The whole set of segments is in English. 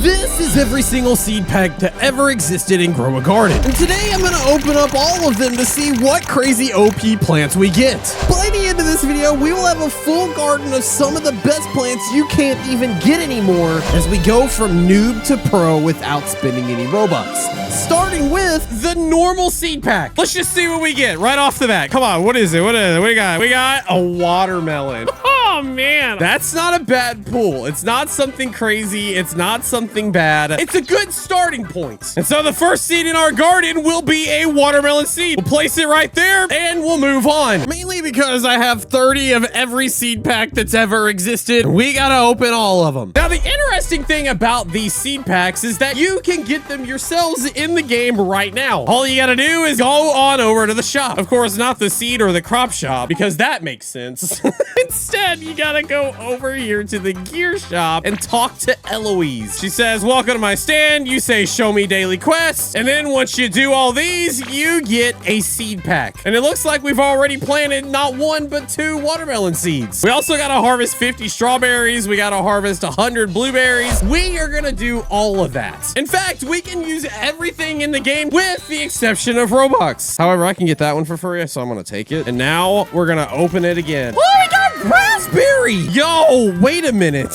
This is every single seed pack that ever existed in Grow a Garden. And today I'm gonna open up all of them to see what crazy OP plants we get. By the end of this video, we will have a full garden of some of the best plants you can't even get anymore as we go from noob to pro without spending any Robux. Starting with the normal seed pack. Let's just see what we get right off the bat. Come on, what is it? What is it? What we got? We got a watermelon. Oh man, that's not a bad pull. It's not something crazy. It's not something bad. It's a good starting point. And so the first seed in our garden will be a watermelon seed. We'll place it right there and we'll move on. Mainly because I have 30 of every seed pack that's ever existed. We gotta open all of them. Now, the interesting thing about these seed packs is that you can get them yourselves in the game right now. All you gotta do is go on over to the shop. Of course, not the seed or the crop shop, because that makes sense. Instead, you gotta go over here to the gear shop and talk to Eloise. She says, welcome to my stand. You say, show me daily quests. And then once you do all these, you get a seed pack. And it looks like we've already planted not one, but 2 watermelon seeds. We also gotta harvest 50 strawberries. We gotta harvest 100 blueberries. We are gonna do all of that. In fact, we can use everything in the game with the exception of Robux. However, I can get that one for free, so I'm gonna take it. And now we're gonna open it again. Oh, we got raspberry! Yo, wait a minute.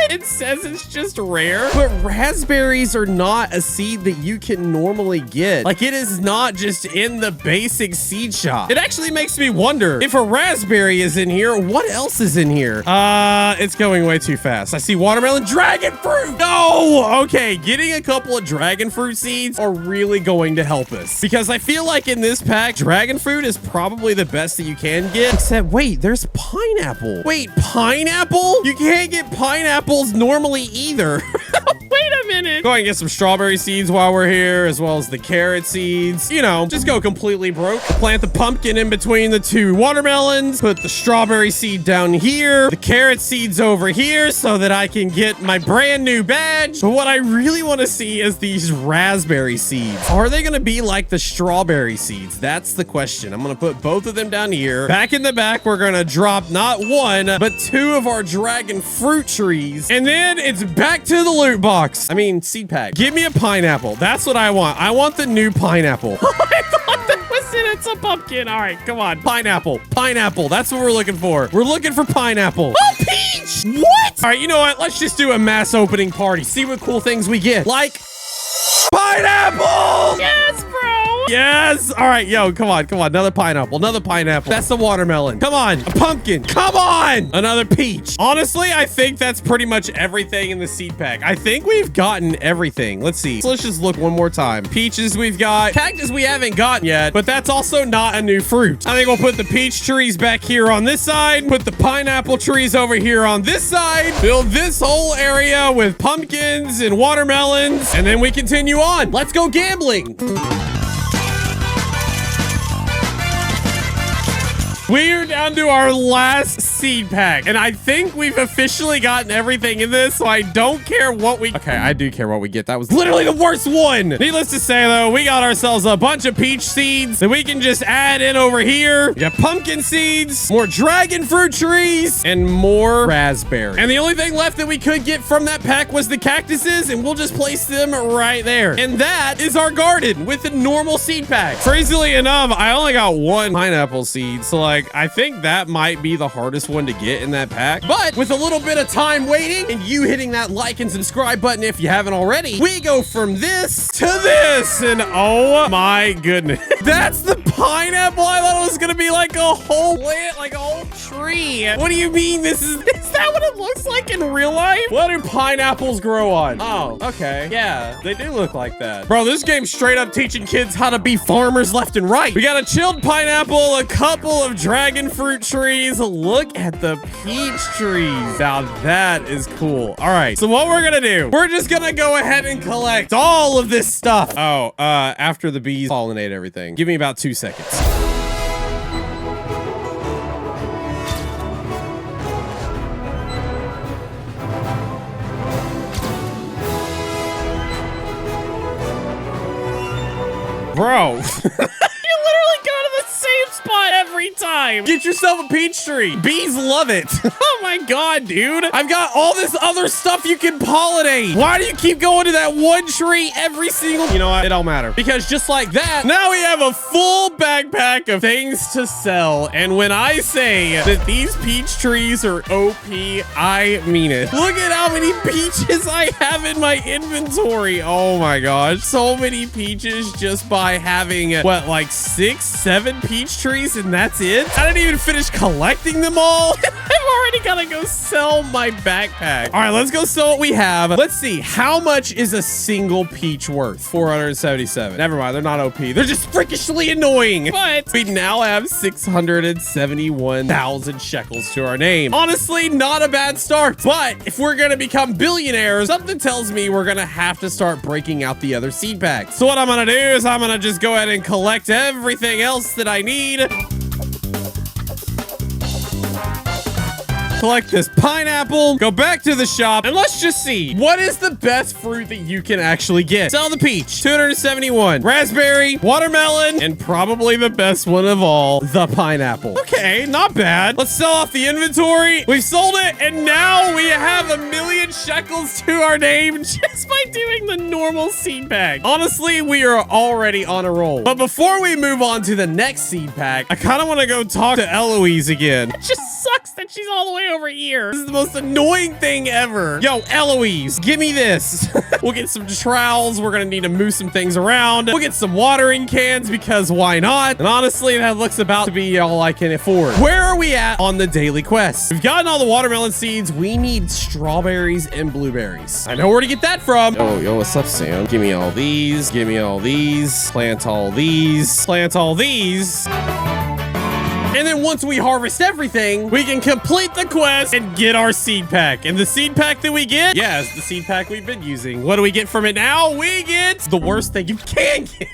It says it's just rare, but raspberries are not a seed that you can normally get. Like, it is not just in the basic seed shop. It actually makes me wonder if a raspberry is in here, what else is in here? It's going way too fast. I see watermelon, dragon fruit. No, okay, getting a couple of dragon fruit seeds are really going to help us because I feel like in this pack, dragon fruit is probably the best that you can get. Except, wait, there's pineapple. Wait, pineapple? You can't get pineapples normally either. Wait a minute. Go ahead and get some strawberry seeds while we're here, as well as the carrot seeds. You know, just go completely broke. Plant the pumpkin in between the 2 watermelons. Put the strawberry seed down here. The carrot seeds over here so that I can get my brand new badge. But what I really want to see is these raspberry seeds. Are they going to be like the strawberry seeds? That's the question. I'm going to put both of them down here. Back in the back, we're going to drop not 1, but 2 of our dragon fruit trees. And then it's back to the loot box. I mean, seed pack. Give me a pineapple. That's what I want. I want the new pineapple. I thought that was it. It's a pumpkin. All right, come on. Pineapple. Pineapple. That's what we're looking for. We're looking for pineapple. Oh, peach! What? All right, you know what? Let's just do a mass opening party. See what cool things we get. Like pineapple! Yes, bro! Yes! All right, yo, come on, come on. Another pineapple, another pineapple. That's the watermelon. Come on, a pumpkin. Come on! Another peach. Honestly, I think that's pretty much everything in the seed pack. I think we've gotten everything. Let's see. So let's just look one more time. Peaches we've got. Cactus we haven't gotten yet, but that's also not a new fruit. I think we'll put the peach trees back here on this side, put the pineapple trees over here on this side, build this whole area with pumpkins and watermelons, and then we continue on. Let's go gambling. We're down to our last seed pack, and I think we've officially gotten everything in this, so I don't care what we... Okay, I do care what we get. That was literally the worst one. Needless to say, though, we got ourselves a bunch of peach seeds that we can just add in over here. We got pumpkin seeds, more dragon fruit trees, and more raspberry. And the only thing left that we could get from that pack was the cactuses, and we'll just place them right there. And that is our garden with a normal seed pack. Crazily enough, I only got 1 pineapple seed, so like, I think that might be the hardest one to get in that pack. But with a little bit of time waiting and you hitting that like and subscribe button if you haven't already, we go from this to this. And oh my goodness. That's the pineapple. I thought it was going to be like a whole plant, like a whole tree. What do you mean this is that what it looks like in real life? What do pineapples grow on? Oh, okay. Yeah, they do look like that. Bro, this game's straight up teaching kids how to be farmers left and right. We got a chilled pineapple, a couple of dragon fruit trees. Look at the peach trees. Now that is cool. All right, so what we're gonna do, we're just gonna go ahead and collect all of this stuff. Oh, after the bees pollinate everything. Give me about 2 seconds. Bro, you literally go to the same spot every every time. Get yourself a peach tree. Bees love it. Oh my God, dude. I've got all this other stuff you can pollinate. Why do you keep going to that one tree every single... You know what? It don't matter. Because just like that, now we have a full backpack of things to sell. And when I say that these peach trees are OP, I mean it. Look at how many peaches I have in my inventory. Oh my gosh. So many peaches just by having, what, like 6, 7 peach trees, and that's it? I didn't even finish collecting them all. I've already got to go sell my backpack. All right, let's go sell what we have. Let's see. How much is a single peach worth? 477. Never mind. They're not OP. They're just freakishly annoying. But we now have 671,000 shekels to our name. Honestly, not a bad start. But if we're going to become billionaires, something tells me we're going to have to start breaking out the other seed packs. So what I'm going to do is I'm going to just go ahead and collect everything else that I need. Collect this pineapple, go back to the shop, and let's just see, what is the best fruit that you can actually get? Sell the peach, 271. Raspberry, watermelon, and probably the best one of all, the pineapple. Okay, not bad. Let's sell off the inventory. We've sold it, and now we have 1,000,000 shekels to our name just by doing the normal seed pack. Honestly, we are already on a roll. But before we move on to the next seed pack, I kind of want to go talk to Eloise again. It just sucks that she's all the way over here. This is the most annoying thing ever. Yo, Eloise, give me this. We'll get some trowels. We're gonna need to move some things around. We'll get some watering cans because why not? And honestly, that looks about to be all I can afford. Where are we at on the daily quest? We've gotten all the watermelon seeds. We need strawberries and blueberries. I know where to get that from. Yo, what's up, Sam? Give me all these. Give me all these. Plant all these. Plant all these. And then once we harvest everything, we can complete the quest and get our seed pack. And the seed pack that we get, yeah, it's the seed pack we've been using. What do we get from it now? We get the worst thing you can get. Dang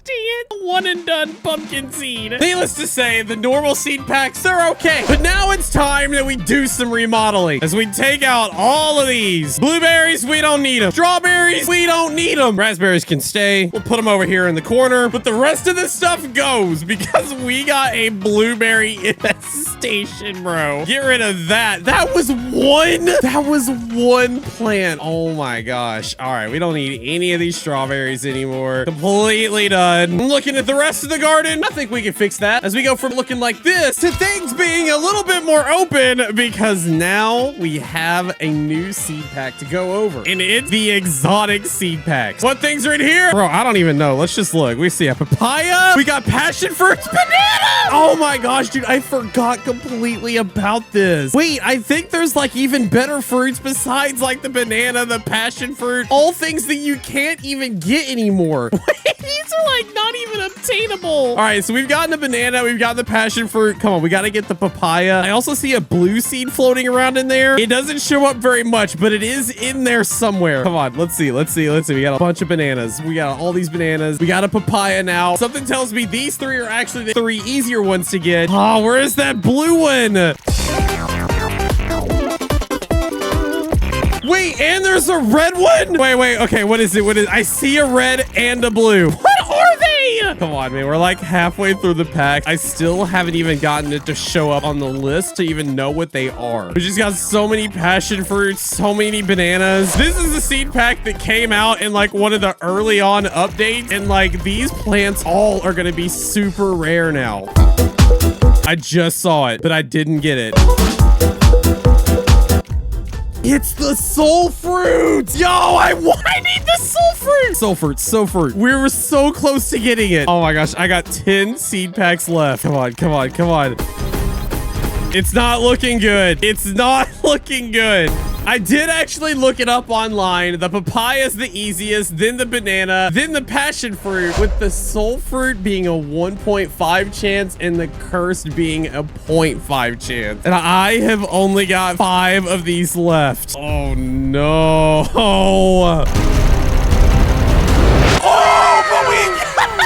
it. One and done pumpkin seed. Needless to say, the normal seed packs, they're okay. But now it's time that we do some remodeling. As we take out all of these. Blueberries, we don't need them. Strawberries, we don't need them. Raspberries can stay. We'll put them over here in the corner. But the rest of this stuff goes because we got a blueberry infestation, bro. Get rid of that. That was one plant. Oh my gosh. All right, we don't need any of these strawberries anymore. Completely done. I'm looking at the rest of the garden. I think we can fix that as we go from looking like this to things being a little bit more open because now we have a new seed pack to go over, and it's the exotic seed packs. What things are in here? Bro, I don't even know. Let's just look. We see a papaya. We got passion fruits, banana. Oh my gosh, dude, I forgot completely about this. Wait, I think there's like even better fruits besides like the banana, the passion fruit, all things that you can't even get anymore. Wait, these are like not even obtainable. All right, so we've gotten the banana, we've got the passion fruit. Come on, we got to get the papaya. I also see a blue seed floating around in there. It doesn't show up very much, but it is in there somewhere. Come on, let's see. We got a bunch of bananas. We got all these bananas. We got a papaya now. Something tells me these three are actually the 3 easier ones to get. Oh, where is that blue one? Wait, and there's a red one? Wait. Okay, what is it? I see a red and a blue. What are they? Come on, man. We're like halfway through the pack. I still haven't even gotten it to show up on the list to even know what they are. We just got so many passion fruits, so many bananas. This is the seed pack that came out in like one of the early on updates. And like these plants all are going to be super rare now. I just saw it, but I didn't get it. It's the soul fruit. Yo, I need the soul fruit. Soul fruit. We were so close to getting it. Oh my gosh, I got 10 seed packs left. Come on. It's not looking good. I did actually look it up online. The papaya is the easiest, then the banana, then the passion fruit, with the soul fruit being a 1.5 chance and the cursed being a 0.5 chance. And I have only got 5 of these left. Oh no.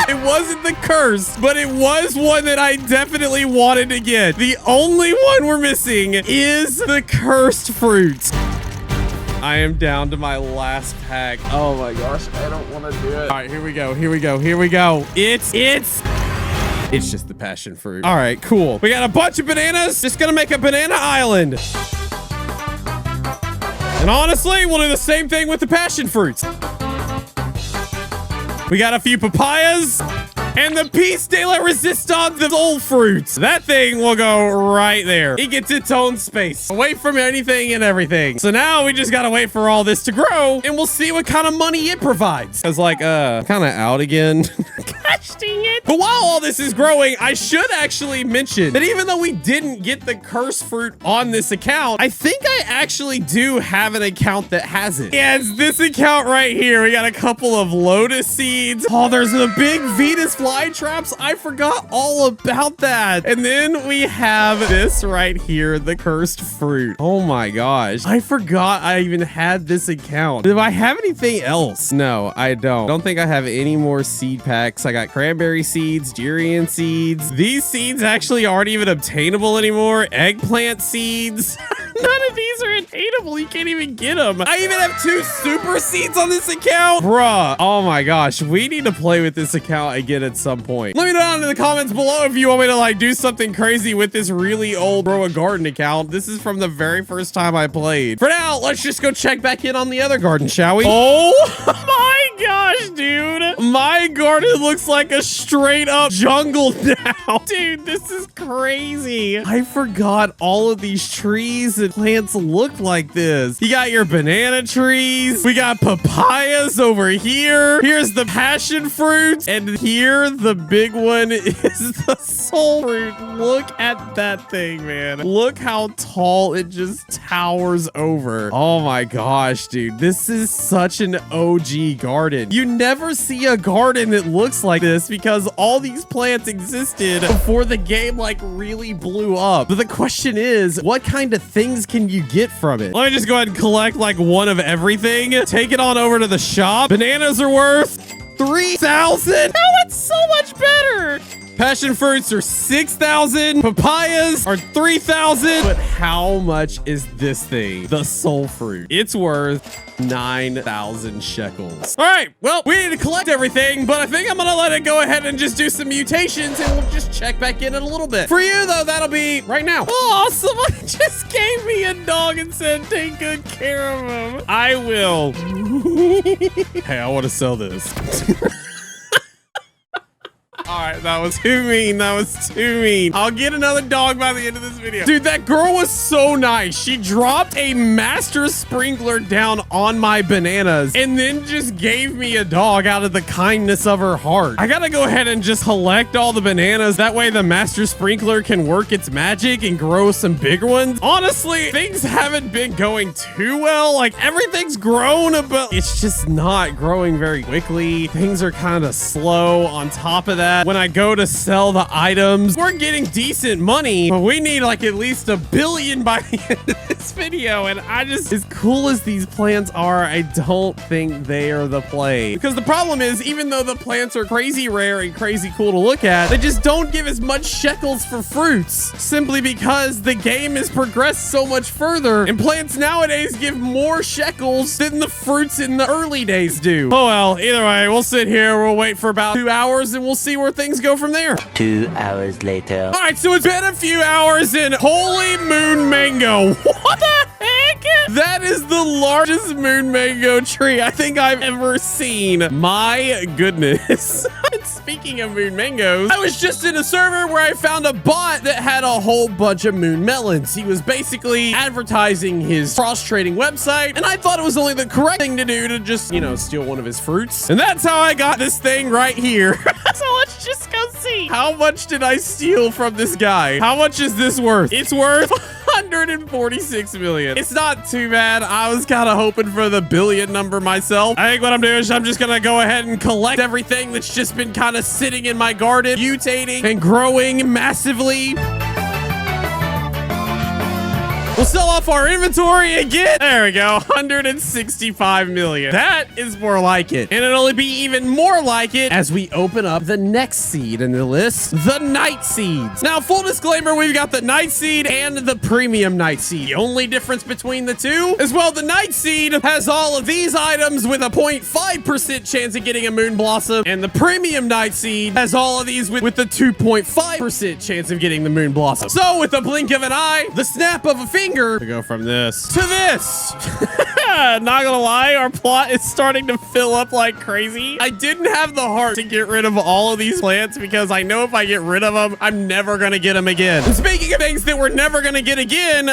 It wasn't the curse, but it was one that I definitely wanted to get. The only one we're missing is the cursed fruit. I am down to my last pack. Oh my gosh, I don't want to do it. All right, here we go. It's It's just the passion fruit. All right, cool. We got a bunch of bananas. Just gonna make a banana island. And honestly, we'll do the same thing with the passion fruits. We got a few papayas. And the piece de la resistance, the soul fruits. That thing will go right there. It gets its own space, away from anything and everything. So now we just gotta wait for all this to grow, and we'll see what kind of money it provides. I was like, kind of out again. Gosh dang it. But while all this is growing, I should actually mention that even though we didn't get the curse fruit on this account, I think I actually do have an account that has it. Yeah, it's this account right here. We got a couple of lotus seeds. Oh, there's a big Venus fly traps. I forgot all about that. And then we have this right here, the cursed fruit. Oh my gosh. I forgot I even had this account. Do I have anything else? No, I don't. Don't think I have any more seed packs. I got cranberry seeds, durian seeds. These seeds actually aren't even obtainable anymore. Eggplant seeds. None of these are attainable. You can't even get them. I even have 2 super seeds on this account. Bruh. Oh my gosh. We need to play with this account again at some point. Let me know down in the comments below if you want me to like do something crazy with this really old Grow a Garden account. This is from the very first time I played. For now, let's just go check back in on the other garden, shall we? Oh my gosh, dude. My garden looks like a straight up jungle now. Dude, this is crazy. I forgot all of these trees and plants look like this. You got your banana trees. We got papayas over here. Here's the passion fruits. And here, the big one is the soul fruit. Look at that thing, man. Look how tall it just towers over. Oh my gosh, dude. This is such an OG garden. You never see a garden that looks like this because all these plants existed before the game like really blew up. But the question is, what kind of things can you get from it? Let me just go ahead and collect like one of everything. Take it on over to the shop. Bananas are worth 3,000. Oh, that's so much better. Passion fruits are 6,000. Papayas are 3,000. But how much is this thing? The soul fruit. It's worth 9,000 shekels. All right, well, we need to collect everything, but I think I'm gonna let it go ahead and just do some mutations and we'll just check back in a little bit. For you though, that'll be right now. Oh, someone just gave me a dog and said, take good care of him. I will. Hey, I want to sell this. All right, that was too mean. That was too mean. I'll get another dog by the end of this video. Dude, that girl was so nice. She dropped a master sprinkler down on my bananas and then just gave me a dog out of the kindness of her heart. I gotta go ahead and just collect all the bananas. That way the master sprinkler can work its magic and grow some bigger ones. Honestly, things haven't been going too well. Like everything's grown, but it's just not growing very quickly. Things are kind of slow. On top of that, when I go to sell the items, we're getting decent money, but we need like at least $1 billion by the end of this video. And I just, as cool as these plants are, I don't think they are the play. Because the problem is, even though the plants are crazy rare and crazy cool to look at, they just don't give as much shekels for fruits, simply because the game has progressed so much further and plants nowadays give more shekels than the fruits in the early days do. Oh well, either way, we'll sit here, we'll wait for about 2 hours and we'll see where things go from there. 2 hours later. All right, so it's been a few hours and holy moon mango. What the heck? That is the largest moon mango tree I think I've ever seen. My goodness. Speaking of moon mangoes, I was just in a server where I found a bot that had a whole bunch of moon melons. He was basically advertising his cross-trading website, and I thought it was only the correct thing to do to just, you know, steal one of his fruits. And that's how I got this thing right here. So let's just go see. How much did I steal from this guy? How much is this worth? It's worth 146 million. It's not too bad. I was kind of hoping for the billion number myself. I think what I'm doing is I'm just gonna go ahead and collect everything that's just been kind of sitting in my garden, mutating and growing massively. We'll sell off our inventory again. There we go. 165 million. That is more like it. And it'll be even more like it as we open up the next seed in the list, the night seeds. Now, full disclaimer, we've got the night seed and the premium night seed. The only difference between the two is, well, the night seed has all of these items with a 0.5% chance of getting a moon blossom, and the premium night seed has all of these with the 2.5% chance of getting the moon blossom. So with the blink of an eye, the snap of a finger, we go from this to this. Not gonna lie, our plot is starting to fill up like crazy. I didn't have the heart to get rid of all of these plants because I know if I get rid of them, I'm never gonna get them again. And speaking of things that we're never gonna get again,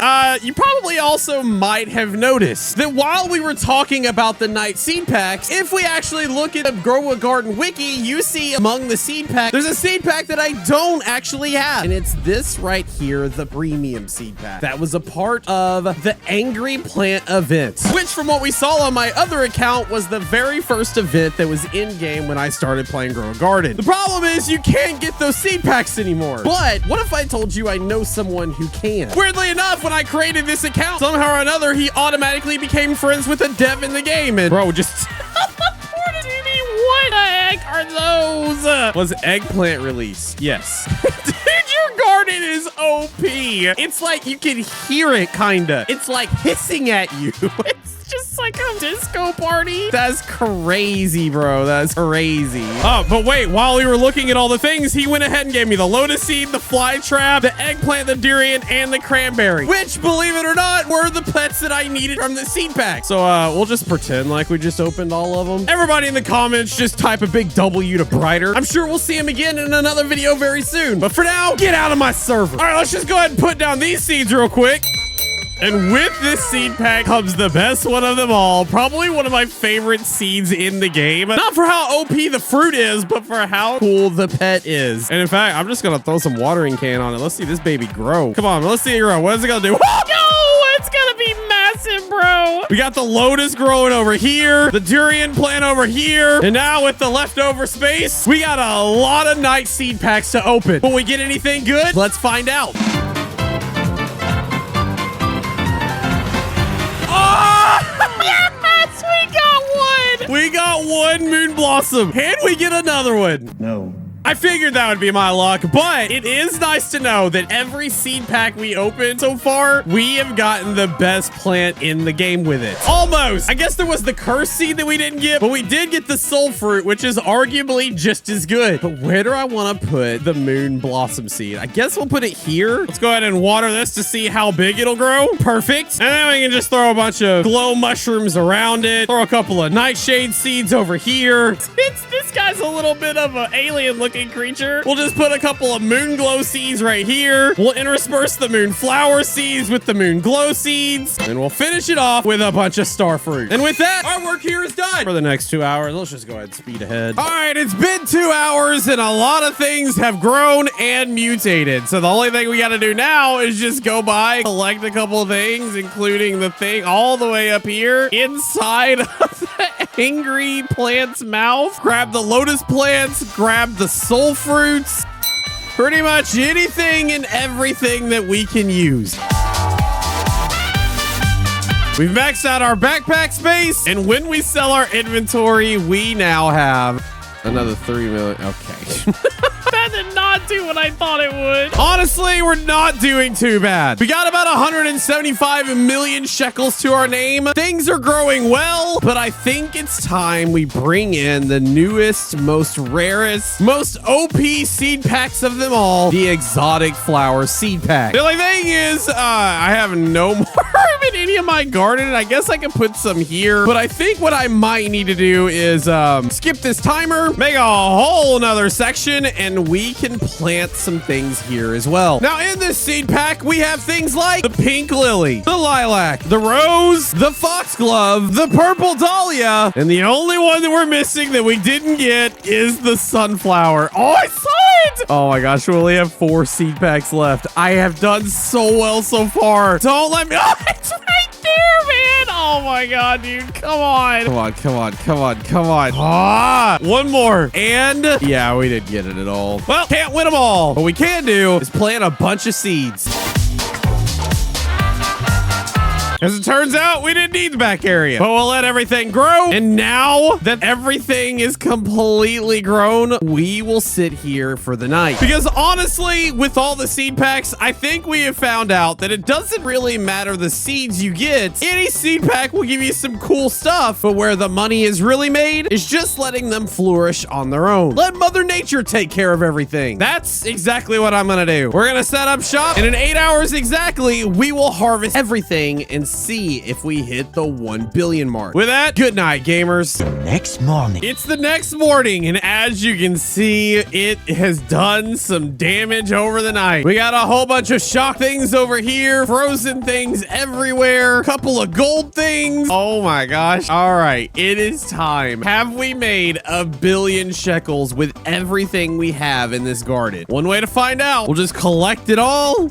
you probably also might have noticed that while we were talking about the night seed packs, if we actually look at the Grow a Garden wiki, you see among the seed packs, there's a seed pack that I don't actually have. And it's this right here, the premium seed pack. That was a part of the Angry Plant event, which from what we saw on my other account was the very first event that was in game when I started playing Grow a Garden. The problem is you can't get those seed packs anymore. But what if I told you I know someone who can? Weirdly enough, when I created this account, somehow or another, he automatically became friends with a dev in the game, and bro just teleported to me. What the heck are those? Was eggplant release? Yes. Dude, your garden is OP. It's like you can hear it, kinda. It's like hissing at you. It's just like a disco party. That's crazy, bro. That's crazy. Oh, but wait, while we were looking at all the things, he went ahead and gave me the lotus seed, the fly trap, the eggplant, the durian, and the cranberry, which, believe it or not, were the pets that I needed from the seed pack. So we'll just pretend like we just opened all of them. Everybody in the comments, just type a big W to Brighter. I'm sure we'll see him again in another video very soon. But for now, get out of my server. All right, let's just go ahead and put down these seeds real quick. And with this seed pack comes the best one of them all. Probably one of my favorite seeds in the game. Not for how OP the fruit is, but for how cool the pet is. And in fact, I'm just gonna throw some watering can on it. Let's see this baby grow. Come on, let's see it grow. What is it gonna do? No, it's gonna be massive, bro. We got the lotus growing over here, the durian plant over here, and now with the leftover space, we got a lot of night seed packs to open. Will we get anything good? Let's find out. Yes, we got one. We got one moon blossom. Can we get another one? No. I figured that would be my luck, but it is nice to know that every seed pack we open so far, we have gotten the best plant in the game with it. Almost. I guess there was the curse seed that we didn't get, but we did get the soul fruit, which is arguably just as good. But where do I want to put the moon blossom seed? I guess we'll put it here. Let's go ahead and water this to see how big it'll grow. Perfect. And then we can just throw a bunch of glow mushrooms around it. Throw a couple of nightshade seeds over here. This guy's a little bit of an alien looking creature. We'll just put a couple of moon glow seeds right here. We'll intersperse the moon flower seeds with the moon glow seeds, and we'll finish it off with a bunch of star fruit. And with that, our work here is done for the next 2 hours. Let's just go ahead and speed ahead. All right, it's been 2 hours and a lot of things have grown and mutated. So the only thing we got to do now is just go by, collect a couple of things, including the thing all the way up here inside of the angry plant's mouth. Grab the lotus plants, grab the soul fruits, pretty much anything and everything that we can use. We've maxed out our backpack space, and when we sell our inventory, we now have another 3 million. Okay. That did not do what I thought it would. Honestly, we're not doing too bad. We got about 175 million shekels to our name. Things are growing well, but I think it's time we bring in the newest, most rarest, most OP seed packs of them all, the exotic flower seed pack. The only thing is, I have no more in any of my garden. I guess I can put some here, but I think what I might need to do is skip this timer, make a whole nother section, and we can plant some things here as well. Now, in this seed pack, we have things like the pink lily, the lilac, the rose, the foxglove, the purple dahlia, and the only one that we're missing that we didn't get is the sunflower. Oh, I saw it! Oh my gosh, we only have 4 seed packs left. I have done so well so far. Don't let me... Oh, it's right there, man! Oh my god, dude. Come on. Come on, come on, come on, come on. Ah, one more. And yeah, we didn't get it at all. Well, can't win them all. What we can do is plant a bunch of seeds. As it turns out, we didn't need the back area, but we'll let everything grow. And now that everything is completely grown, we will sit here for the night. Because honestly, with all the seed packs, I think we have found out that it doesn't really matter the seeds you get. Any seed pack will give you some cool stuff, but where the money is really made is just letting them flourish on their own. Let Mother Nature take care of everything. That's exactly what I'm gonna do. We're gonna set up shop, and in 8 hours exactly, we will harvest everything and see if we hit the 1 billion mark. With that, good night, gamers. Next morning. It's the next morning, and as you can see, it has done some damage over the night. We got a whole bunch of shock things over here, frozen things everywhere, couple of gold things. Oh my gosh. All right, it is time. Have we made 1 billion shekels with everything we have in this garden? One way to find out, we'll just collect it all.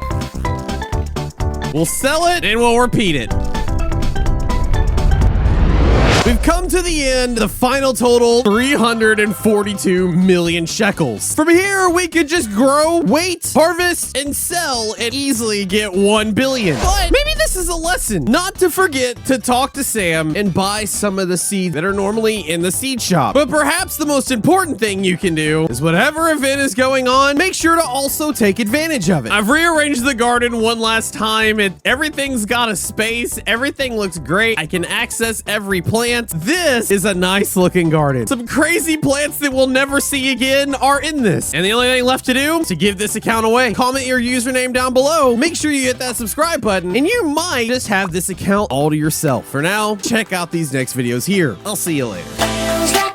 We'll sell it and we'll repeat it. We've come to the end, the final total, 342 million shekels. From here, we could just grow, wait, harvest, and sell and easily get 1 billion. But maybe this is a lesson not to forget to talk to Sam and buy some of the seeds that are normally in the seed shop. But perhaps the most important thing you can do is whatever event is going on, make sure to also take advantage of it. I've rearranged the garden one last time and everything's got a space. Everything looks great. I can access every plant. This is a nice looking garden. Some crazy plants that we'll never see again are in this. And the only thing left to do is to give this account away. Comment your username down below. Make sure you hit that subscribe button and you might just have this account all to yourself. For now, check out these next videos here. I'll see you later.